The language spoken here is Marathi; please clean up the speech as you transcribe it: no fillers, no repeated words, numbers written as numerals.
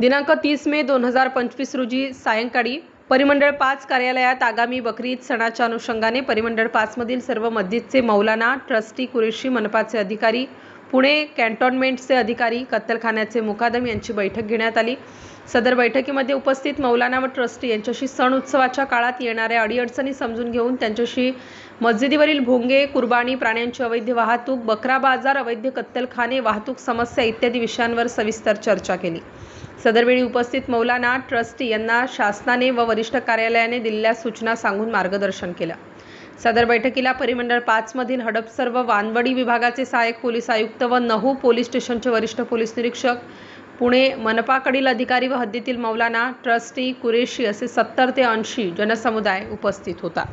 दिनांक 30 मे 2025 रोजी सायंकाळी परिमंडळ 5 कार्यालयात आगामी बकरी ईद सणाच्या अनुषंगाने परिमंडळ 5 मधील सर्व मस्जिदचे मौलाना, ट्रस्टी, कुरेशी, मनपाचे अधिकारी, पुणे कॅन्टोन्मेंटचे अधिकारी, कत्तलखान्याचे मुकादम यांची बैठक घेण्यात आली। सदर बैठकीमध्ये उपस्थित मौलाना व ट्रस्टी यांच्याशी सण उत्सवाच्या काळात येणाऱ्या अडीअडचणी समजून घेऊन त्यांच्याशी मस्जिदीवरील भोंगे, कुर्बानी, प्राण्यांची अवैध वाहतूक, बकरा बाजार, अवैध कत्तलखाने, वाहतूक समस्या इत्यादी विषयांवर सविस्तर चर्चा केली। सदरवेळी उपस्थित मौलाना, ट्रस्टी यांना शासनाने व वरिष्ठ कार्यालयाने दिलेल्या सूचना सांगून मार्गदर्शन केलं। सदर बैठकीला परिमंडळ 5 मधील हडपसर व वानवडी विभागाचे सहाय्यक पोलीस आयुक्त व नहू पोलीस स्टेशनचे वरिष्ठ पोलीस निरीक्षक, पुणे मनपाकडील अधिकारी व हद्दीतील मौलाना, ट्रस्टी, कुरेशी असे 70 ते 80 जनसमुदाय उपस्थित होता।